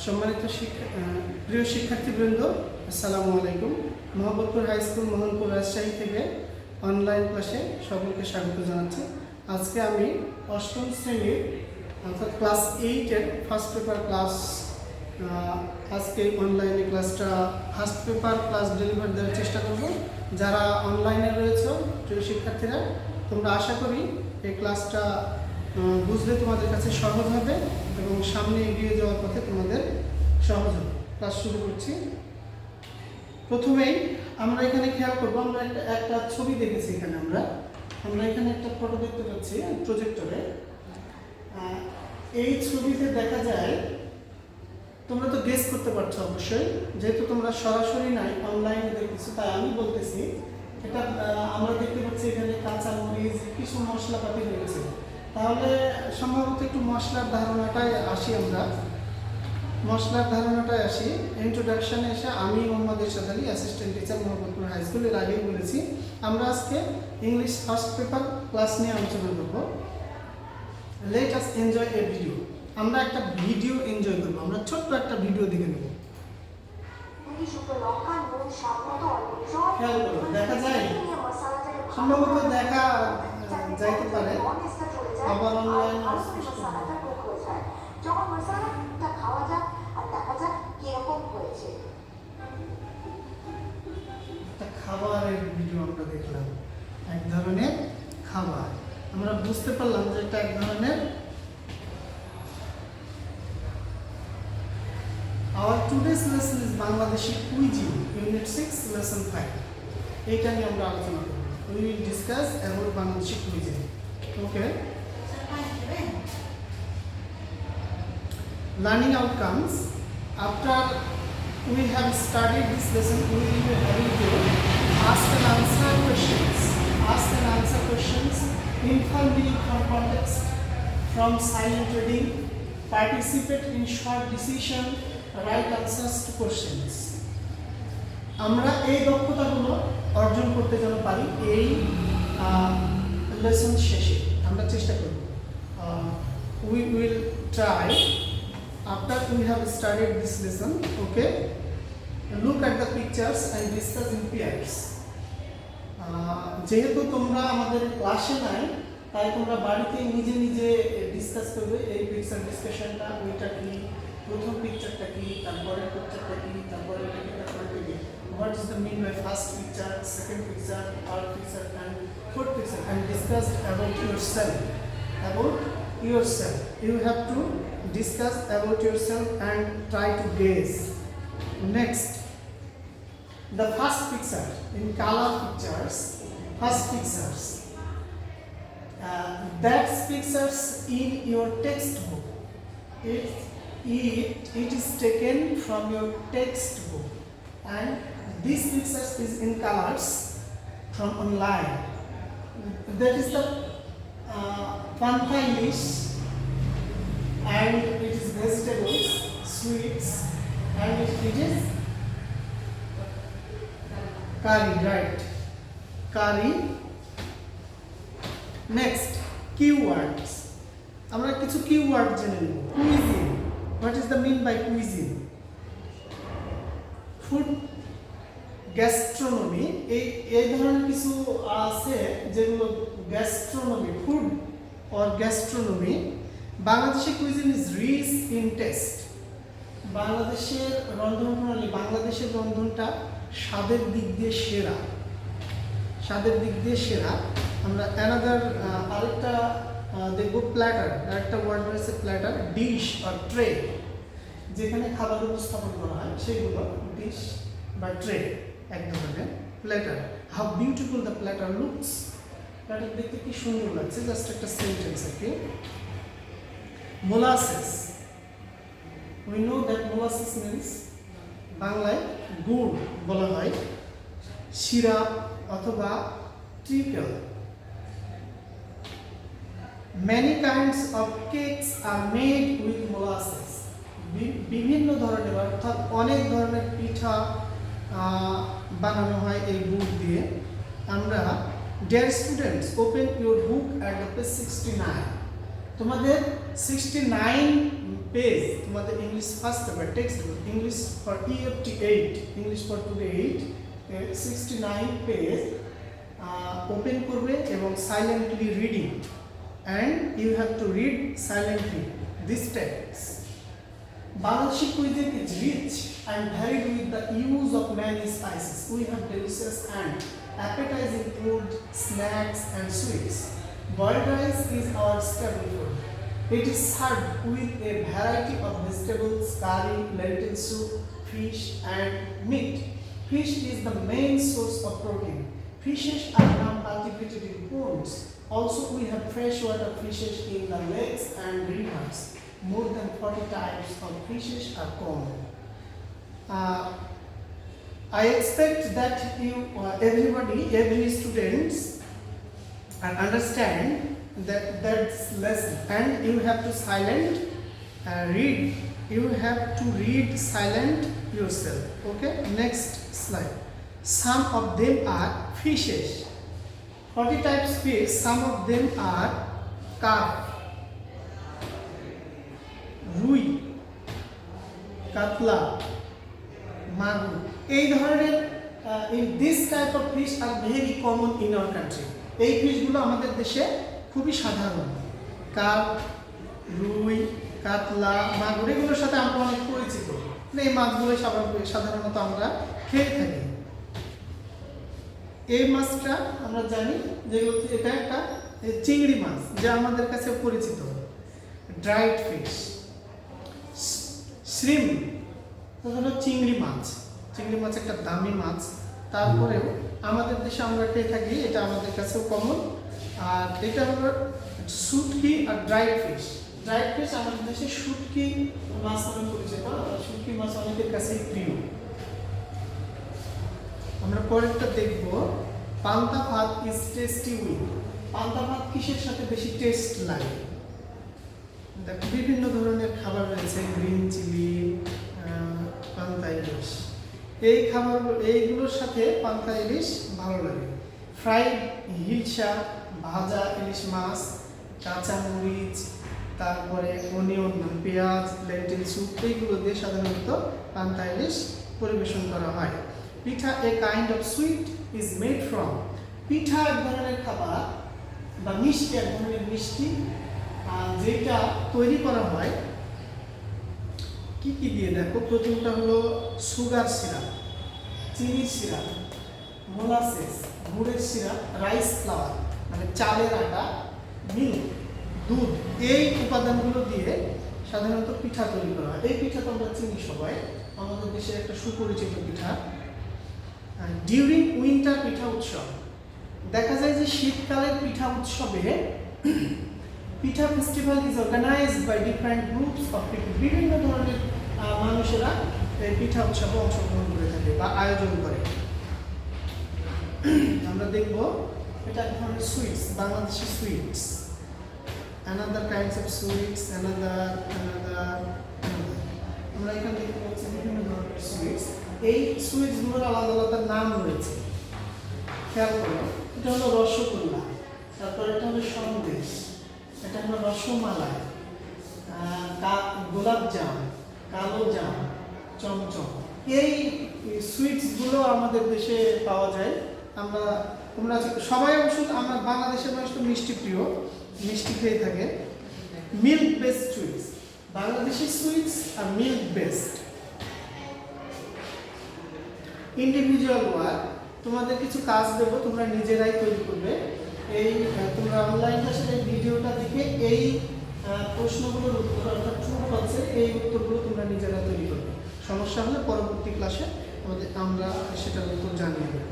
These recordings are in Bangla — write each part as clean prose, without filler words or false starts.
সম্মানিত প্রিয় শিক্ষার্থীবৃন্দ, আসসালামু আলাইকুম। মোহাম্মদপুর হাই স্কুল মোহনপুর রাজশাহী থেকে অনলাইন ক্লাসে সকলকে স্বাগত জানাচ্ছি। আজকে আমি অষ্টম শ্রেণীর অর্থাৎ ক্লাস 8-এর ফার্স্ট পেপার ক্লাস আজকে অনলাইনে ক্লাসটা ফার্স্ট পেপার ক্লাস ডেলিভার দেওয়ার চেষ্টা করব। যারা অনলাইনে রয়েছে প্রিয় শিক্ষার্থীরা, তোমরা আশা করি এই ক্লাসটা বুঝলে তোমাদের কাছে সহজ হবে এবং সামনে এগিয়ে যাওয়ার পথে তোমাদের সহজ হবে। ক্লাস শুরু করছি। প্রথমেই আমরা এখানে খেয়াল করবো, আমরা একটা ছবি দেখেছি। এখানে আমরা এখানে একটা ফটো দেখতে পাচ্ছি প্রজেক্টরে। এই ছবিতে দেখা যায়, তোমরা তো গেস করতে পারছো অবশ্যই, যেহেতু তোমরা সরাসরি নাই অনলাইনে দেখতেছো, তাই আমি বলতেছি এটা আমরা দেখতে পাচ্ছি এখানে কাঁচা মরিচ, কিছু মশলাপাতি রয়েছে। তাহলে সম্ভবত একটু মশলার ধারণাটায় আসি। ইন্ট্রোডাকশনে এসে আমি Mohammad Irshad Ali, assistant teacher, Mohammadpur high school. এর আগেই বলেছি আমরা আজকে ইংলিশ ফার্স্ট পেপার ক্লাস নিয়ে আলোচনা করব। Let us enjoy a video. আমরা একটা ভিডিও এনজয় করবো। আমরা ছোট্ট একটা ভিডিও দেখে নেব। খেয়াল করো, দেখা যায়, সম্ভবত দেখা যাইতে পারে, আবার অনলাইন যখন মশলাটা খাওয়া যাক আর দেখা যাক কিরকম হয়েছে। একটা খাবারের ভিডিও আমরা দেখলাম, এক ধরনের খাবার। আমরা বুঝতে পারলাম যে এটা এক ধরনের। Our today's lesson is Bangladeshi cuisine, Unit 6, Lesson 5. এইটা নিয়ে আমরা আলোচনা করব। We will discuss about Bangladeshi cuisine. Okay. Learning outcomes. After we have studied this lesson, we will be having to ask and answer questions, infer meaning from context, from silent reading, participate in short decision, write answers to questions. আমরা এই দক্ষতাগুলো অর্জন করতে যেন পারি এই লেসন শেষে আমরা চেষ্টা করব। We will try after we have studied this lesson. Okay, look at the pictures and discuss in pairs. যেহেতু তোমরা আমাদের ক্লাসে নাই, তাই তোমরা বাড়িতে নিজে নিজে ডিসকাস করবে। এই পিকচার ডিসকাশনটা, ওইটা কি, প্রথম পিকচারটা কি, তারপরের পিকচারটা কি, তারপরেরটা কি, তারপরেরটা কি, what is the mean by first picture, second picture, third picture and fourth picture, and discuss about yourself. You have to discuss about yourself and try to guess. Next, the first picture in color pictures, that pictures in your textbook. It is taken from your textbook, and this picture is in colors from online. That is the pantha English, and it is vegetables, sweets, and it is curry, right? Curry. Next, keywords. আমরা কিছু কিওয়ার্ড জেনে নেব। Cuisine, what is the mean by cuisine? Food, gastronomy, এই ধরনের কিছু আছে যেগুলো gastronomy, food or gastronomy. Bangladeshi cuisine is rich in taste. বাংলাদেশের রন্ধন প্রণালী, বাংলাদেশের রন্ধনটা স্বাদের দিক দিয়ে সেরা। আমরা অ্যানাদার আরেকটা দেখব, প্ল্যাটার। আরেকটা ওয়ার্ড রয়েছে প্ল্যাটার, ডিশ আর ট্রে, যেখানে খাবার উপস্থাপন করা হয় সেগুলো ডিশ বা ট্রে, এক ধরনের platter. How beautiful the platter looks. Platter দেখতে কি সুন্দর লাগছে, জাস্ট একটা সেন্টেন্স আর কি। Molasses, we know that molasses means, বাংলায় গুড় বলা হয়, সিরাপ অথবা trickle. Many kinds of cakes are made with molasses. বিভিন্ন ধরনের, অর্থাৎ অনেক ধরনের পিঠা বানানো হয় এই গুড় দিয়ে। আমরা, dear students, open your book at the page 69. তোমাদের 69 পেজ তোমাদের English first paper text book English for EFT 8 English for today 8 69 page open করবে এবং silently reading and you have to read silently this text Bangladeshi cuisine is rich and varied with the use of many spices. We have delicious and appetizing food, snacks and sweets. Boiled rice is our staple food. It is served with a variety of vegetables, curry, lentil soup, fish and meat. Fish is the main source of protein. Fishes are now cultivated in ponds. Also we have freshwater fishes in the lakes and rivers. More than 40 types of fishes are common. I expect that you, every students understand that's lesson, and you have to read. You have to read silent yourself. Okay. Next slide. Some of them are fishes. 40 types fish. Some of them are carp, রুই, কাতলা, মাগুর। এই ধরনের this type of fish are very common in our country. এই ফিশগুলো আমাদের দেশে খুবই সাধারণ। কার্প, রুই, কাতলা, মাগুর এগুলোর সাথে আমরা অনেক পরিচিত। এই মাছগুলো সাধারণত আমরা খেয়ে থাকি। এই মাছটা আমরা জানি যে এটা একটা চিংড়ি মাছ, যা আমাদের কাছে পরিচিত। ড্রাইড ফিশ, শ্রিম হলো চিংড়ি মাছ। চিংড়ি মাছ একটা দামি মাছ, তারপরেও আমাদের দেশে আমরা খেয়ে থাকি, এটা আমাদের কাছেও কমন। আর এটা হলো শুটকি আর ড্রাইড ফিশ। ড্রাইড ফিশ আমাদের দেশে শুটকি মাছ নামে পরিচিত। শুটকি মাছ অনেকের কাছেই প্রিয়। আমরা পরেরটা দেখব, পান্তা ভাত ইজ টেস্টি উইথ। পান্তা ভাত কিসের সাথে বেশি টেস্ট লাগে? দেখো বিভিন্ন ধরনের খাবার রয়েছে, গ্রিন চিলি, পান্তা ইলিশ। এই এইগুলোর সাথে পান্তা ইলিশ ভালো লাগে। ফ্রাইড হিলসা, ভাজা ইলিশ মাছ, কাঁচা মরিচ, তারপরে অনিয়ন পেঁয়াজ, লেন্টিল স্যুপ, এইগুলো দিয়ে সাধারণত পান্তা ইলিশ পরিবেশন করা হয়। Pitha a kind of sweet is made from. পিঠা এক ধরনের খাবার বা মিষ্টি, এক ধরনের মিষ্টি, যেটা তৈরি করা হয় কি কি দিয়ে? দেখো প্রথমটা হলো সুগার সিরাপ, চিনির সিরাপ, মোলাসেস, গুড়ের সিরাপ, রাইস ফ্লাওয়ার মানে চালের আটা, মিল্ক, দুধ, এই উপাদানগুলো দিয়ে সাধারণত পিঠা তৈরি করা হয়। এই পিঠা তো আমরা চিনি সবাই, আমাদের দেশে একটা সুপরিচিত পিঠা। ডিউরিং উইন্টার পিঠা উৎসব, দেখা যায় যে শীতকালের পিঠা উৎসবে pitha festival is organised by different groups of people. বিভিন্ন ধরনের মানুষেরা এই পিঠা উৎসবে অংশগ্রহণ করে থাকে বা আয়োজন করে। আমরা দেখব এটা এক ধরনের sweets, Bangladeshi sweets, another kinds of sweets, another. আমরা এখানে দেখতে পাচ্ছি বিভিন্ন ধরনের সুইটস। এই সুইটসগুলোর আলাদা আলাদা নাম রয়েছে, খেয়াল করো। এটা হলো রসগোল্লা, তারপর এটা হলো সন্দেশ, এটা হলো রসমালাই, গোলাপ জাম, কালো জাম, চমচম। এই সুইটসগুলো আমাদের দেশে পাওয়া যায়। তোমরা সবাই অবশ্য আমরা বাংলাদেশের মানুষ তো মিষ্টি প্রিয়, মিষ্টি খেয়ে থাকে। Milk based sweets, Bangladeshi sweets আর মিল্ক বেসড। ইন্ডিভিজুয়াল ওয়ার্ক, তোমাদের কিছু কাজ দেব, তোমরা নিজেরাই তৈরি করবে। এই তোমরা অনলাইন ক্লাসের এই ভিডিওটা দেখে এই প্রশ্নগুলোর উত্তর অর্থাৎ ট্রু ফলসের এই উত্তরগুলো তোমরা নিজেরা তৈরি করবে। সমস্যা হলে পরবর্তী ক্লাসে আমরা সেটার উত্তর জানিয়ে দেব।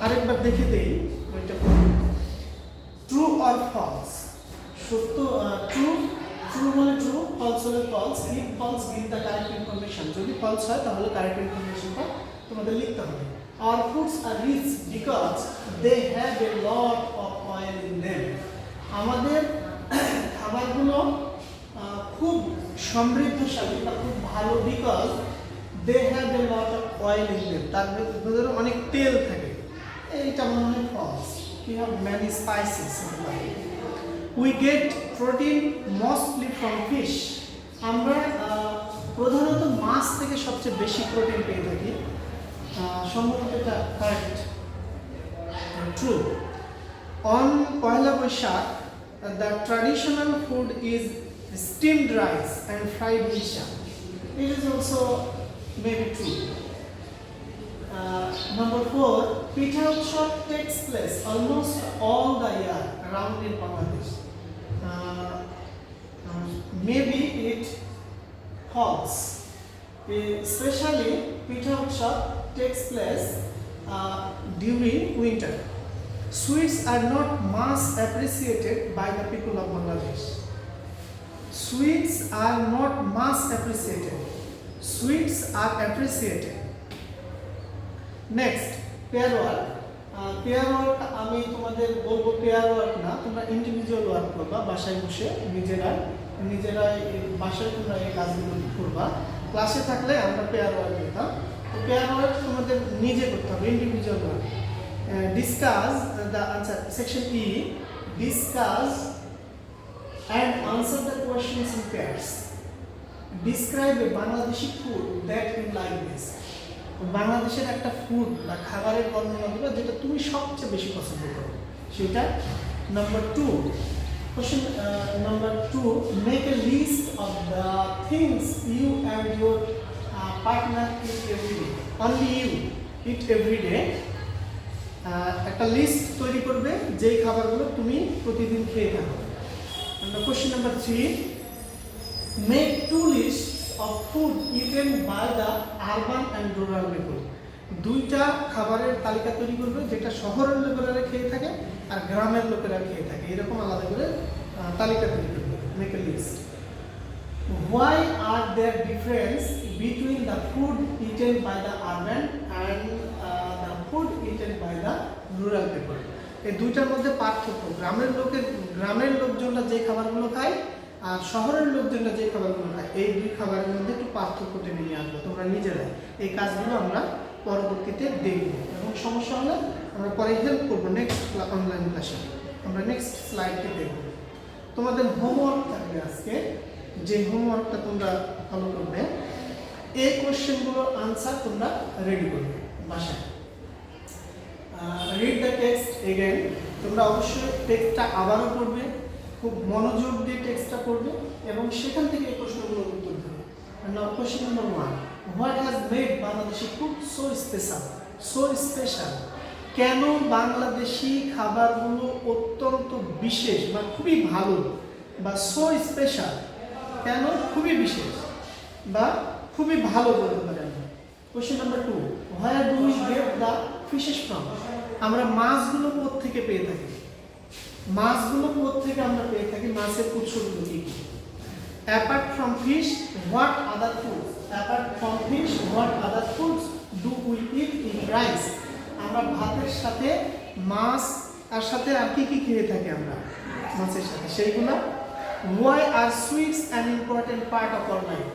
আরেকবার দেখে দেই ওইটা, ট্রু অর ফলস। সত্য, ট্রু হলে ট্রু, ফলস হলে false. If false give the correct information. যদি ফলস হয় তাহলে কারেক্ট ইনফরমেশনটা তোমাদের লিখতে হবে। Our foods are rich because they have a lot of oil in them. আমাদের খাবারগুলো খুব সমৃদ্ধশালী বা খুব ভালো, because they have a lot of oil in them. তার ভিতরে অনেক তেল থাকে। এইটা মনে হয় ফলস। কি have many spices in life. We get protein mostly from fish. আমরা প্রধানত মাছ থেকে সবচেয়ে বেশি প্রোটিন পেয়ে থাকি। সম্ভবত এটা correct, true. On Poila Baishakh the traditional food is steamed rice and fried misha. It is also maybe true. Number 4, Pitha Utsav takes place almost all the year around in Bangladesh. Maybe it false. Especially Pitha Utsav takes place during winter. Sweets are not much appreciated by the people of Bangladesh. Sweets are not much appreciated. Sweets are appreciated. Next, pair work. Pair work আমি তোমাদের বলবো পেয়ার ওয়ার্ক না, তোমরা ইন্ডিভিজুয়াল ওয়ার্ক করবা বাসায় বসে নিজেরাই বাসায় তোমরা এই কাজগুলো করবা। ক্লাসে থাকলে আমরা পেয়ার ওয়ার্ক দিতাম, তো পেয়ার ওয়ার্ক তোমাদের নিজে করতে হবে, individual work. Discuss the answer. Section E, discuss and answer the questions in pairs. Describe a Bangladeshi food that you like this. বাংলাদেশের একটা ফুড বা খাবারের বর্ণনা দিবা যেটা তুমি সবচেয়ে বেশি পছন্দ করো সেটা। Number 2, question number 2, make a list of the things you and your partner eat everyday. Only you eat everyday. একটা লিস্ট তৈরি করবে যেই খাবারগুলো তুমি প্রতিদিন খেয়ে থাকো। Question number 3, make 2 list of food eaten by the urban and rural people. দুইটা খাবারের তালিকা তৈরি করবে যেটা শহরের লোকেরা খেয়ে থাকে আর গ্রামের লোকেরা খেয়ে থাকে, এরকম আলাদা করে তালিকা তৈরি করবে। Make a list. Why are there difference between the food eaten by the urban and the food eaten by the rural people? এই দুইটার মধ্যে পার্থক্য, গ্রামের লোকজনরা যে খাবারগুলো খায় আর শহরের লোকজনরা যে খাবারগুলো খায়, এই দুই খাবারের মধ্যে একটু পার্থক্য টেনে নিয়ে আসবো তোমরা নিজেরাই। এই কাজগুলো আমরা পরবর্তীতে দেখব এবং সমস্যা হলে আমরা পরে হেল্প করবো নেক্সট অনলাইন ক্লাসে। আমরা নেক্সট স্লাইডটি দেখব। তোমাদের হোমওয়ার্ক থাকবে আজকে, যে হোমওয়ার্কটা তোমরা ফলো করবে, এই কোশ্চেনগুলোর আনসার তোমরা রেডি করবে বাসায়। Read the text again. তোমরা অবশ্যই টেক্সটটা আবারও পড়বে, খুব মনোযোগ দিয়ে টেক্সটটা পড়বে এবং সেখান থেকে এই প্রশ্নগুলোর উত্তর দেবে। Now question number 1, what has made Bangladeshi food so special? So special, কেন বাংলাদেশি খাবারগুলো অত্যন্ত বিশেষ বা খুবই ভালো, বা সো স্পেশাল কেন খুবই বিশেষ বা খুবই ভালো বলতে পারি আমরা। Question number 2, where do we get the fishes from? আমরা মাছগুলো কোথা থেকে পেয়ে থাকি? মাছগুলো কোথা থেকে আমরা পেয়ে থাকি? মাছের উৎসগুলো কি কি? Apart from fish, what other foods? Apart from fish, what other foods do we it in rice? আমরা ভাতের সাথে মাছ আর সাথে আর কি কি খেয়ে থাকি আমরা মাছের সাথে, সেইগুলো। Why are sweets an important part of our life?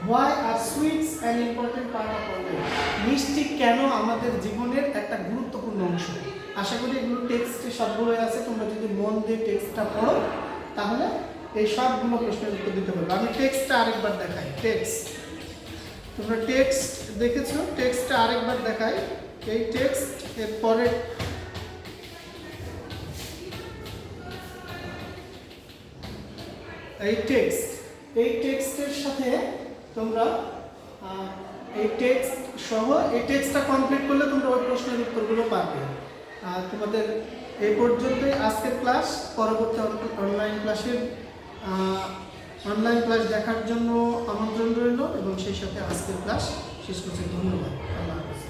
Why are sweets an important part of our life? মিষ্টি কেন আমাদের জীবনের একটা গুরুত্বপূর্ণ অংশ? আশা করি এগুলো টেক্সটে সবগুলোই আছে, তোমরা যদি মন দিয়ে টেক্সটটা পড়ো তাহলে এই সবগুলো প্রশ্নের উত্তর দিতে পারবে। আমি টেক্সটটা আরেকবার দেখাই। টেক্সট, তোমরা টেক্সট দেখেছো, টেক্সটটা আরেকবার দেখাই। এই টেক্সট এর পরে এই টেক্সটের সাথে তোমরা এই টেক্সট সহ এই টেক্সটটা কমপ্লিট করলে তোমরা ওই প্রশ্নের উত্তরগুলো পাবে। তোমাদের এই পর্যন্তই আজকের ক্লাস। পরবর্তী অনলাইন ক্লাস দেখার জন্য আমন্ত্রণ রইল এবং সেই সাথে আজকের ক্লাস শেষ করছি। ধন্যবাদ। আল্লাহ হাফেজ।